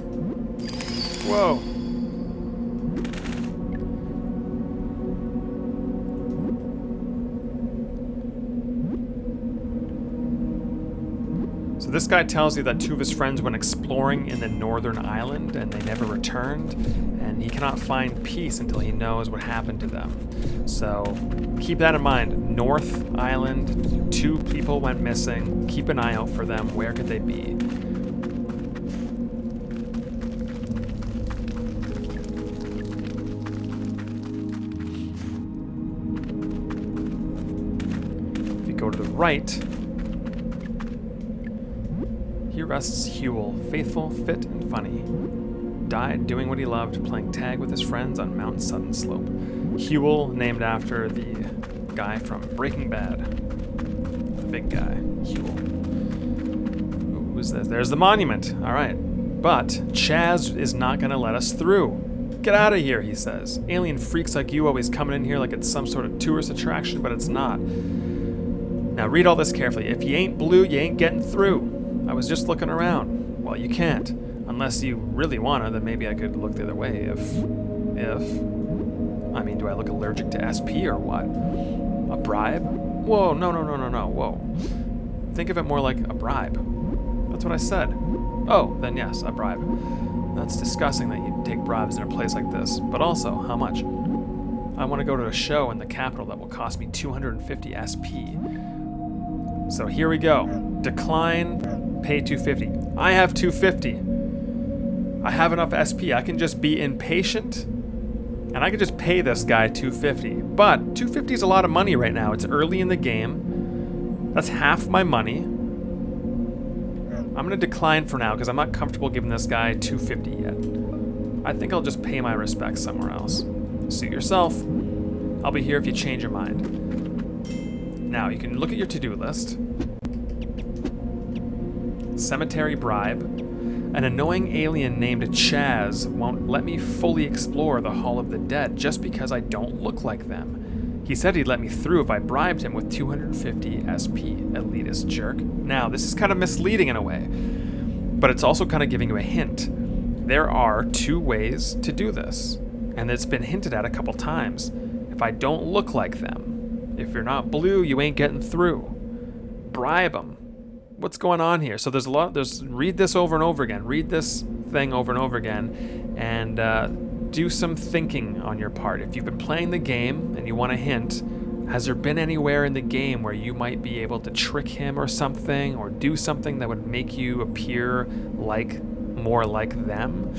whoa! this guy tells you that two of his friends went exploring in the northern island and they never returned, and he cannot find peace until he knows what happened to them. So keep that in mind. North Island, two people went missing. Keep an eye out for them. Where could they be? If you go to the right, here rests Huel, faithful, fit, and funny. Died doing what he loved, playing tag with his friends on Mount Sudden Slope. Huel, named after the guy from Breaking Bad. The big guy, Huel. Who's this? There's the monument. All right. But Chaz is not going to let us through. Get out of here, he says. Alien freaks like you always coming in here like it's some sort of tourist attraction, but it's not. Now read all this carefully. If you ain't blue, you ain't getting through. I was just looking around. Well, you can't. Unless you really want to, then maybe I could look the other way if... I mean, do I look allergic to SP or what? A bribe? Whoa, no, whoa. Think of it more like a bribe. That's what I said. Oh, then yes, a bribe. That's disgusting that you take bribes in a place like this. But also, how much? I want to go to a show in the capital that will cost me 250 SP. So here we go. Decline, pay 250. I have 250. I have enough SP. I can just be impatient, and I can just pay this guy 250. But 250 is a lot of money right now. It's early in the game. That's half my money. I'm going to decline for now because I'm not comfortable giving this guy 250 yet. I think I'll just pay my respects somewhere else. Suit yourself. I'll be here if you change your mind. Now, you can look at your to-do list. Cemetery bribe. An annoying alien named Chaz won't let me fully explore the Hall of the Dead just because I don't look like them. He said he'd let me through if I bribed him with 250 SP, elitist jerk. Now, this is kind of misleading in a way, but it's also kind of giving you a hint. There are two ways to do this, and it's been hinted at a couple times. If I don't look like them, if you're not blue, you ain't getting through. Bribe them. What's going on here? So read this over and over again. Read this thing over and over again, and do some thinking on your part. If you've been playing the game and you want a hint, has there been anywhere in the game where you might be able to trick him or something, or do something that would make you appear more like them?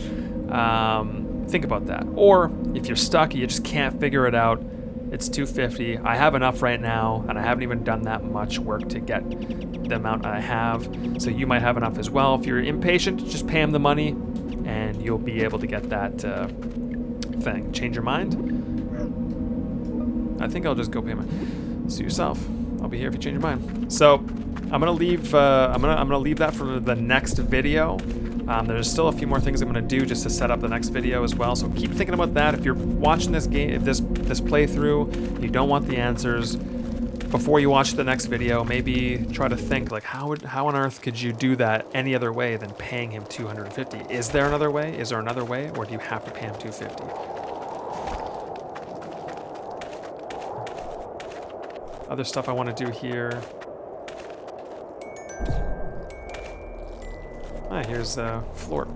Think about that. Or if you're stuck, you just can't figure it out. It's 250. I have enough right now, and I haven't even done that much work to get the amount I have. So you might have enough as well. If you're impatient, just pay him the money, and you'll be able to get that thing. Change your mind? I think I'll just go pay my. Suit yourself. I'll be here if you change your mind. So I'm gonna leave. I'm gonna leave that for the next video. There's still a few more things I'm going to do just to set up the next video as well, so keep thinking about that. If you're watching this game, this playthrough, you don't want the answers before you watch the next video, maybe try to think like how on earth could you do that any other way than paying him 250? Is there another way? Is there another way, or do you have to pay him 250? Other stuff I want to do here. Here's floor.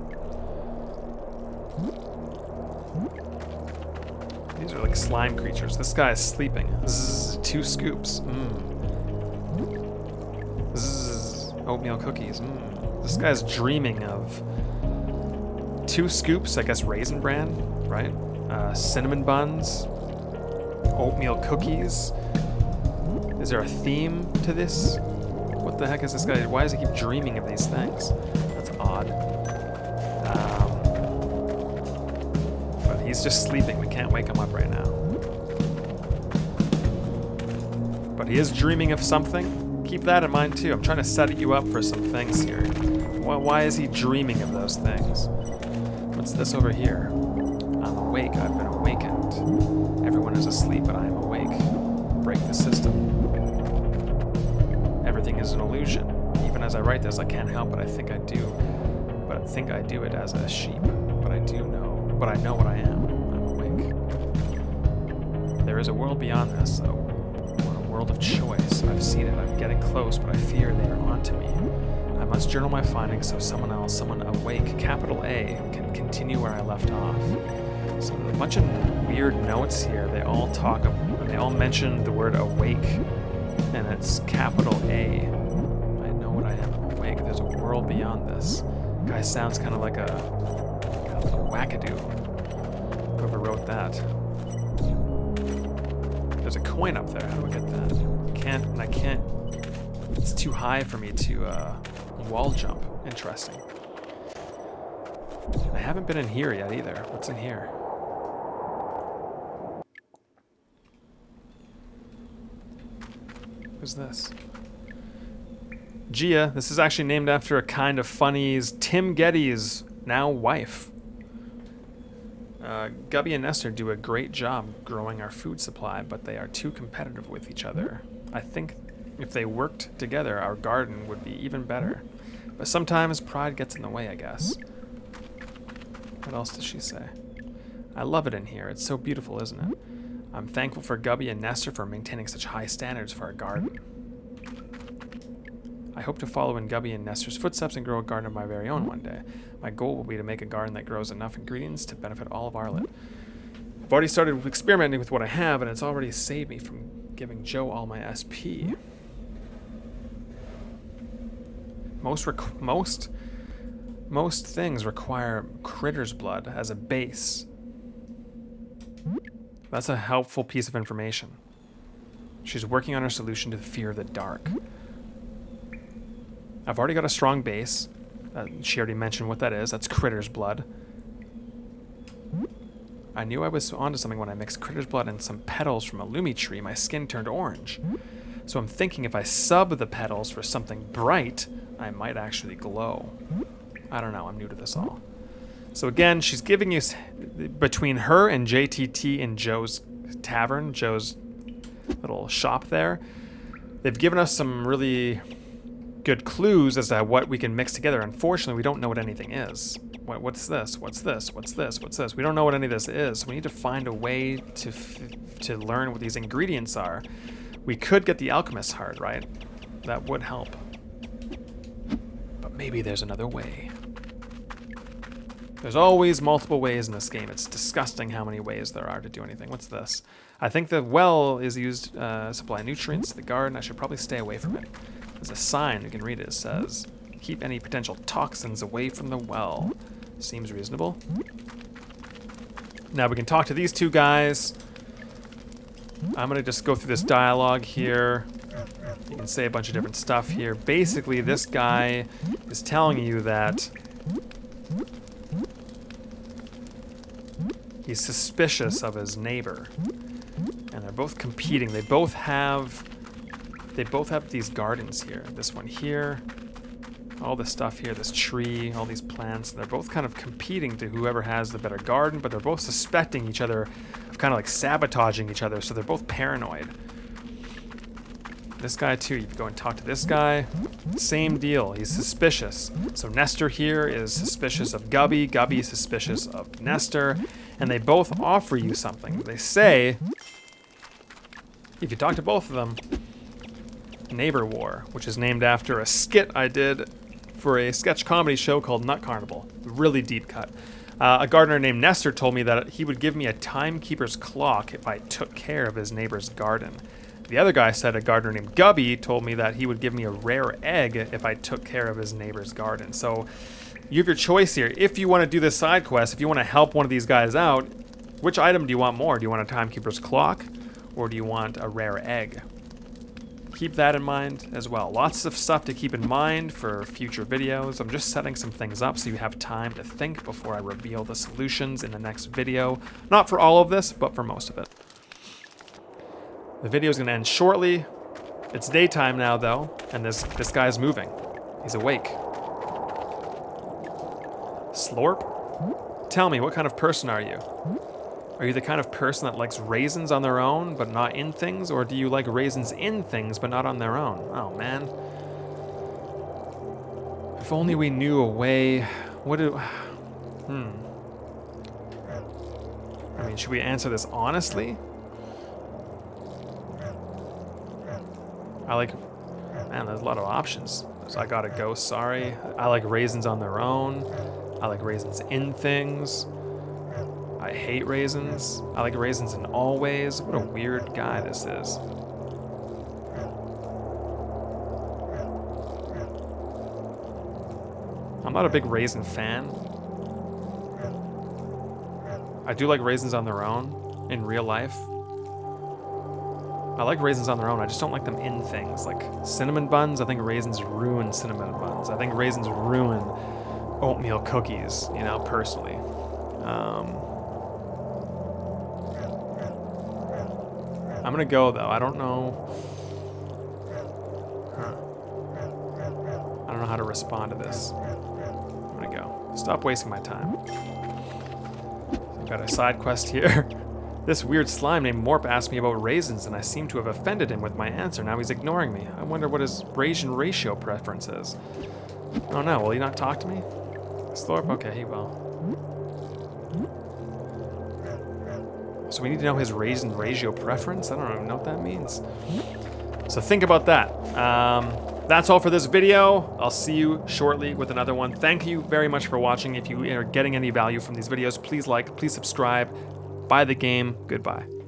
These are like slime creatures. This guy is sleeping. Zzz, 2 scoops. Zzz, oatmeal cookies. This guy's dreaming of 2 scoops, I guess Raisin Bran, right? Cinnamon buns, oatmeal cookies. Is there a theme to this? What the heck is this guy? Why does he keep dreaming of these things? Odd. But he's just sleeping. We can't wake him up right now. But he is dreaming of something. Keep that in mind too. I'm trying to set you up for some things here. Why is he dreaming of those things? What's this over here? I'm awake. I've been awakened. Everyone is asleep, but I am awake. Break the system. Everything is an illusion. Even as I write this, I can't help it. I think I do. But I think I do it as a sheep. But I know what I am. I'm awake. There is a world beyond this, though. A world of choice. I've seen it. I'm getting close, but I fear they are onto me. I'm must journal my findings so someone awake, capital A, can continue where I left off. So there's a bunch of weird notes here. They all mention the word awake, and it's capital A. I know what I am awake. There's a world beyond this. Guy sounds kind of like a wackadoo. Whoever wrote that. There's a coin up there. How do I get that? I can't. It's too high for me to wall jump. Interesting. I haven't been in here yet either. What's in here? Who's this? Gia. This is actually named after a kind of funny's Tim Geddes' now wife. Gubby and Nestor do a great job growing our food supply, but they are too competitive with each other. I think if they worked together, our garden would be even better. But sometimes pride gets in the way, I guess. What else does she say? I love it in here. It's so beautiful, isn't it? I'm thankful for Gubby and Nestor for maintaining such high standards for our garden. I hope to follow in Gubby and Nestor's footsteps and grow a garden of my very own one day. My goal will be to make a garden that grows enough ingredients to benefit all of Arlet. I've already started experimenting with what I have, and it's already saved me from giving Joe all my SP. Most things require critter's blood as a base. That's a helpful piece of information. She's working on her solution to the fear of the dark. I've already got a strong base. She already mentioned what that is. That's critter's blood. I knew I was onto something when I mixed critter's blood and some petals from a lumi tree. My skin turned orange. So I'm thinking if I sub the petals for something bright, I might actually glow. I don't know. I'm new to this all. So again, she's giving you, between her and JTT in Joe's tavern, Joe's little shop there, they've given us some really good clues as to what we can mix together. Unfortunately, we don't know what anything is. What's this? What's this? What's this? What's this? We don't know what any of this is. We need to find a way to learn what these ingredients are. We could get the alchemist's heart, right? That would help. But maybe there's another way. There's always multiple ways in this game. It's disgusting how many ways there are to do anything. What's this? I think the well is used to supply nutrients to the garden. I should probably stay away from it. There's a sign, you can read it. It says, keep any potential toxins away from the well. Seems reasonable. Now we can talk to these two guys. I'm gonna just go through this dialogue here. You can say a bunch of different stuff here. Basically, this guy is telling you that he's suspicious of his neighbor. And they're both competing. They both have these gardens here. This one here, all this stuff here, this tree, all these plants. They're both kind of competing to whoever has the better garden, but they're both suspecting each other of kind of like sabotaging each other, so they're both paranoid. This guy too, you can go and talk to this guy. Same deal, he's suspicious. So Nestor here is suspicious of Gubby, Gubby is suspicious of Nestor, and they both offer you something. They say, if you talk to both of them, Neighbor War, which is named after a skit I did for a sketch comedy show called Nut Carnival. Really deep cut. A gardener named Nestor told me that he would give me a timekeeper's clock if I took care of his neighbor's garden. The other guy said a gardener named Gubby told me that he would give me a rare egg if I took care of his neighbor's garden. So you have your choice here. If you want to do this side quest, if you want to help one of these guys out, which item do you want more? Do you want a timekeeper's clock or do you want a rare egg? Keep that in mind as well. Lots of stuff to keep in mind for future videos. I'm just setting some things up so you have time to think before I reveal the solutions in the next video. Not for all of this, but for most of it. The video is going to end shortly. It's daytime now, though, and this guy's moving. He's awake. Slorp? Tell me, what kind of person are you? Are you the kind of person that likes raisins on their own, but not in things? Or do you like raisins in things, but not on their own? Oh, man. If only we knew a way... I mean, should we answer this honestly? Man, there's a lot of options. So I gotta go, sorry. I like raisins on their own. I like raisins in things. I hate raisins. I like raisins in all ways. What a weird guy this is. I'm not a big raisin fan. I do like raisins on their own in real life. I like raisins on their own, I just don't like them in things. Like cinnamon buns, I think raisins ruin cinnamon buns. I think raisins ruin oatmeal cookies, you know, personally. I'm gonna go though, I don't know. I don't know how to respond to this. I'm gonna go. Stop wasting my time. Got a side quest here. This weird slime named Morp asked me about raisins, and I seem to have offended him with my answer. Now he's ignoring me. I wonder what his raisin ratio preference is. Oh no, will he not talk to me? Slorp? Okay, he will. So we need to know his raisin ratio preference? I don't even know what that means. So think about that. That's all for this video. I'll see you shortly with another one. Thank you very much for watching. If you are getting any value from these videos, please like, please subscribe. Buy the game. Goodbye.